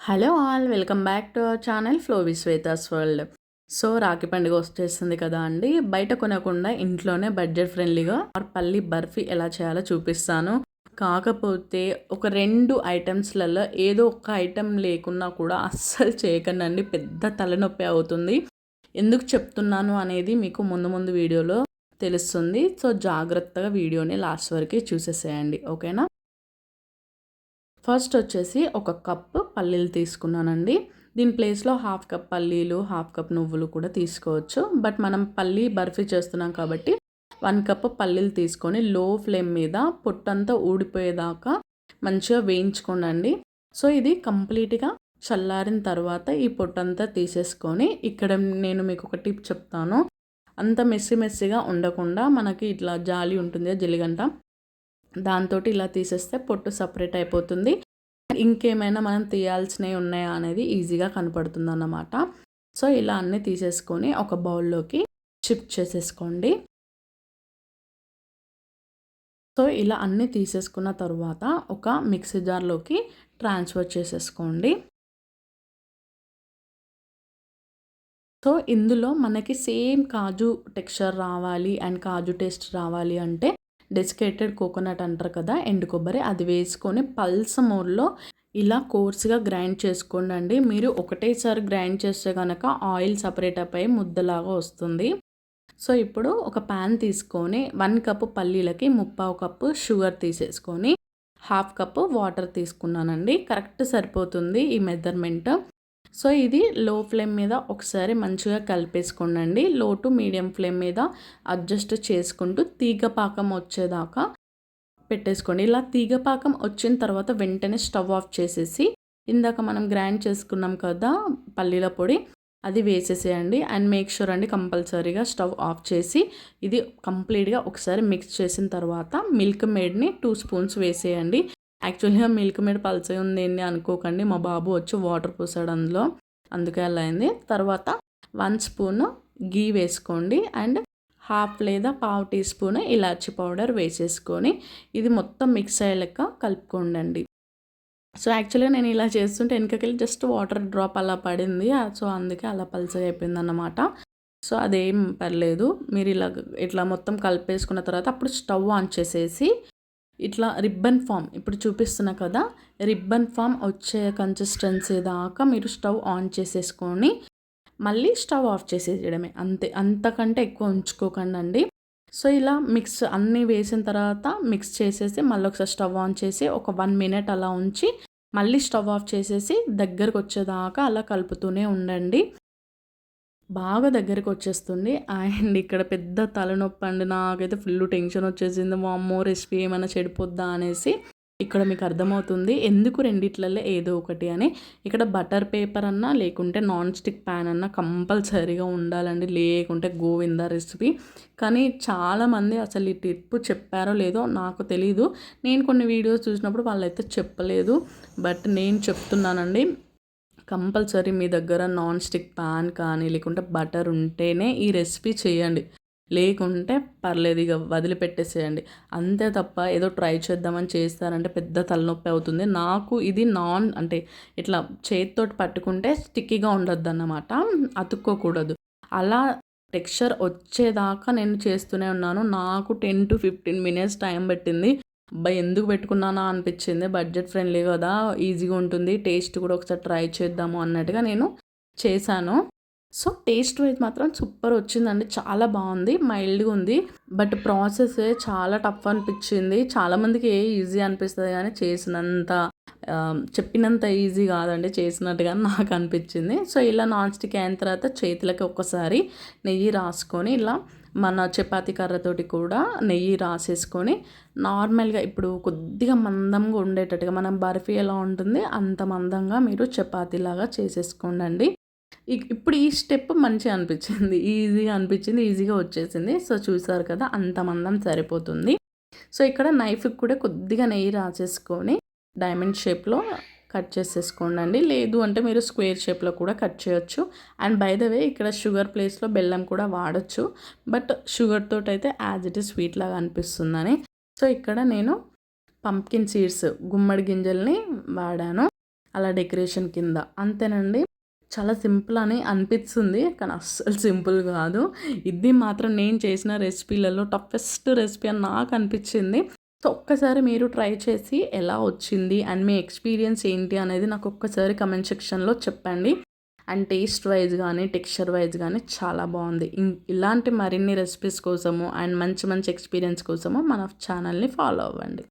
Hello all welcome back to our channel flow with Shweta's world. So Rakhi పండుగ వచ్చేస్తుంది కదా అండి. బయట కొనకుండా ఇంట్లోనే బడ్జెట్ ఫ్రెండ్లీగా పల్లి బర్ఫీ ఎలా చేయాలో చూపిస్తాను. కాకపోతే ఒక 2 ఐటమ్స్లలో ఏదో ఒక ఐటెం లేకున్నా కూడా అస్సలు చేయకండి, పెద్ద తలనొప్పి అవుతుంది. ఎందుకు చెప్తున్నాను అనేది మీకు ముందు వీడియోలో తెలుస్తుంది. సో జాగ్రత్తగా వీడియోని లాస్ట్ వరకు చూసేసేయండి, ఓకేనా. ఫస్ట్ వచ్చేసి ఒక కప్పు పల్లీలు తీసుకున్నానండి. దీని ప్లేస్లో హాఫ్ కప్ పల్లీలు, హాఫ్ కప్ నువ్వులు కూడా తీసుకోవచ్చు. బట్ మనం పల్లీ బర్ఫీ చేస్తున్నాం కాబట్టి 1 కప్ పల్లీలు తీసుకొని లో ఫ్లేమ్ మీద పొట్టంతా ఊడిపోయేదాకా మంచిగా వేయించుకోండి. సో ఇది కంప్లీట్గా చల్లారిన తర్వాత ఈ పొట్టంతా తీసేసుకొని, ఇక్కడ నేను మీకు ఒక టిప్ చెప్తాను. అంత మెస్సిగా ఉండకుండా మనకి ఇట్లా జాలి ఉంటుంది జల్లిగంట, దాంతో ఇలా తీసేస్తే పొట్టు సపరేట్ అయిపోతుంది. ఇంకేమైనా మనం తీయాల్సినవి ఉన్నాయా అనేది ఈజీగా కనపడుతుంది అన్నమాట. సో ఇలా అన్నీ తీసేసుకొని ఒక బౌల్లోకి షిఫ్ట్ చేసేసుకోండి. సో ఇలా అన్నీ తీసేసుకున్న తర్వాత ఒక మిక్సీ జార్లోకి ట్రాన్స్ఫర్ చేసేసుకోండి. సో ఇందులో మనకి సేమ్ కాజు టెక్స్చర్ రావాలి అండ్ కాజు టేస్ట్ రావాలి అంటే డెసికేటెడ్ కోకోనట్ అంటారు కదా, ఎండు కొబ్బరి, అది వేసుకొని పల్స్ మోడ్లో ఇలా కోర్స్గా గ్రైండ్ చేసుకోండి. మీరు ఒకటేసారి గ్రైండ్ చేస్తే కనుక ఆయిల్ సపరేట్ అయిపోయి ముద్దలాగా వస్తుంది. సో ఇప్పుడు ఒక ప్యాన్ తీసుకొని 1 కప్పు పల్లీలకి 3/4 కప్పు షుగర్ తీసేసుకొని హాఫ్ కప్పు వాటర్ తీసుకున్నానండి. కరెక్ట్ సరిపోతుంది ఈ మెజర్మెంట్. సో ఇది లో ఫ్లేమ్ మీద ఒకసారి మంచిగా కలిపేసుకోండి. లో టు మీడియం ఫ్లేమ్ మీద అడ్జస్ట్ చేసుకుంటూ తీగపాకం వచ్చేదాకా పెట్టేసుకోండి. ఇలా తీగపాకం వచ్చిన తర్వాత వెంటనే స్టవ్ ఆఫ్ చేసేసి ఇందాక మనం గ్రైండ్ చేసుకున్నాం కదా పల్లీల పొడి, అది వేసేసేయండి. అండ్ మేక్ షూర్ అండి కంపల్సరీగా స్టవ్ ఆఫ్ చేసి ఇది కంప్లీట్గా ఒకసారి మిక్స్ చేసిన తర్వాత మిల్క్ మేడ్ని 2 స్పూన్స్ వేసేయండి. యాక్చువల్గా మిల్క్ మేడ్ పల్చగా ఉంది ఏంటి అనుకోకండి, మా బాబు వచ్చి వాటర్ పోసాడు అందులో, అందుకే అలా అయింది. తర్వాత 1 స్పూన్ గీ వేసుకోండి అండ్ హాఫ్ లేదా పావు టీ స్పూన్ ఇలాచి పౌడర్ వేసేసుకొని ఇది మొత్తం మిక్స్ అయ్యేలెక్క కలుపుకోండి. సో యాక్చువల్గా నేను ఇలా చేస్తుంటే వెనకకెళ్ళి జస్ట్ వాటర్ డ్రాప్ అలా పడింది, సో అందుకే అలా పల్చగా అయిపోయింది అన్నమాట. సో అదేం పర్లేదు. మీరు ఇట్లా మొత్తం కలిపేసుకున్న తర్వాత అప్పుడు స్టవ్ ఆన్ చేసేసి ఇట్లా రిబ్బన్ ఫామ్ ఇప్పుడు చూపిస్తున్నా కదా, రిబ్బన్ ఫామ్ వచ్చే కన్సిస్టెన్సీ దాకా మీరు స్టవ్ ఆన్ చేసేసుకొని మళ్ళీ స్టవ్ ఆఫ్ చేసేయడమే, అంతే. అంతకంటే ఎక్కువ ఉంచుకోకండి. సో ఇలా మిక్స్ అన్నీ వేసిన తర్వాత మిక్స్ చేసేసి మళ్ళీ ఒకసారి స్టవ్ ఆన్ చేసి ఒక 1 మినిట్ అలా ఉంచి మళ్ళీ స్టవ్ ఆఫ్ చేసేసి దగ్గరకు వచ్చేదాకా అలా కలుపుతూనే ఉండండి. బాగా దగ్గరికి వచ్చేస్తుంది. అండ్ ఇక్కడ పెద్ద తలనొప్పి అండి, నాకైతే ఫుల్ టెన్షన్ వచ్చేసింది. వామ్మో రెసిపీ ఏమైనా చెడిపోద్దా అనేసి. ఇక్కడ మీకు అర్థమవుతుంది ఎందుకు రెండిట్లలో ఏదో ఒకటి అని. ఇక్కడ బటర్ పేపర్ అన్నా లేకుంటే నాన్ స్టిక్ ప్యాన్ అన్నా కంపల్సరీగా ఉండాలండి, లేకుంటే గోవిందా రెసిపీ. కానీ చాలామంది అసలు ఈ టిప్ చెప్పారో లేదో నాకు తెలీదు. నేను కొన్ని వీడియోస్ చూసినప్పుడు వాళ్ళైతే చెప్పలేదు, బట్ నేను చెప్తున్నానండి. కంపల్సరీ మీ దగ్గర నాన్ స్టిక్ ప్యాన్ కానీ లేకుంటే బటర్ ఉంటేనే ఈ రెసిపీ చేయండి, లేకుంటే పర్లేదు ఇక వదిలిపెట్టేసేయండి. అంతే తప్ప ఏదో ట్రై చేద్దామని చేస్తారంటే పెద్ద తలనొప్పి అవుతుంది. నాకు ఇది అంటే ఇట్లా చేతితోటి పట్టుకుంటే స్టిక్కీగా ఉండొద్దు అన్నమాట, అతుక్కోకూడదు. అలా టెక్స్చర్ వచ్చేదాకా నేను చేస్తూనే ఉన్నాను. నాకు 10 to 15 మినిట్స్ టైం పట్టింది. ఎందుకు పెట్టుకున్నానా అనిపించింది. బడ్జెట్ ఫ్రెండ్లీ కదా, ఈజీగా ఉంటుంది, టేస్ట్ కూడా ఒకసారి ట్రై చేద్దాము అన్నట్టుగా నేను చేశాను. సో టేస్ట్ వైజ్ మాత్రం సూపర్ వచ్చిందండి, చాలా బాగుంది, మైల్డ్గా ఉంది. బట్ ప్రాసెస్ చాలా టఫ్ అనిపించింది. చాలామందికి ఈజీ అనిపిస్తుంది కానీ చేసినంత చెప్పినంత ఈజీ కాదండి చేసినట్టుగా నాకు అనిపించింది. సో ఇలా నాన్ స్టిక్ అయిన తర్వాత చేతులకి ఒక్కసారి నెయ్యి రాసుకొని ఇలా మన చపాతీ కర్రతోటి కూడా నెయ్యి రాసేసుకొని నార్మల్గా ఇప్పుడు కొద్దిగా మందంగా ఉండేటట్టుగా మనం బర్ఫీ ఎలా ఉంటుంది అంత మందంగా మీరు చపాతీలాగా చేసేసుకోండి. ఇప్పుడు ఈ స్టెప్ మంచిగా అనిపించింది, ఈజీగా అనిపించింది, ఈజీగా వచ్చేసింది. సో చూసారు కదా అంత మందం సరిపోతుంది. సో ఇక్కడ నైఫ్కి కూడా కొద్దిగా నెయ్యి రాసేసుకొని డైమండ్ షేప్లో కట్ చేసేసుకోండి. లేదు అంటే మీరు స్క్వేర్ షేప్లో కూడా కట్ చేయొచ్చు. అండ్ బై ద వే ఇక్కడ షుగర్ ప్లేస్లో బెల్లం కూడా వాడచ్చు, బట్ షుగర్ తోటి అయితే యాజ్ ఇట్ ఈస్ స్వీట్ లాగా అనిపిస్తుందని. సో ఇక్కడ నేను పంప్కిన్ సీడ్స్ గుమ్మడి గింజల్ని వాడాను. అలా డెకరేషన్ కింద. అంతేనండి. చాలా సింపుల్ అని అనిపిస్తుంది. కానీ అస్సలు సింపుల్ కాదు. ఇది మాత్రం నేను చేసిన రెసిపీలలో టఫెస్ట్ రెసిపీ అని నాకు అనిపించింది. సో, ఒక్కసారి మీరు ట్రై చేసి ఎలా వచ్చింది అండ్ మీ ఎక్స్‌పీరియన్స్ ఏంటి అనేది నాకు ఒక్కసారి కామెంట్ సెక్షన్‌లో చెప్పండి. అండ్ టేస్ట్ వైజ్ గానీ, టెక్స్చర్ వైజ్ గానీ చాలా బావుంది. ఇలాంటి మరిన్ని రెసిపీస్ కోసము అండ్ మంచి మంచి ఎక్స్‌పీరియన్స్ కోసము మన ఛానల్‌ని ఫాలో అవ్వండి.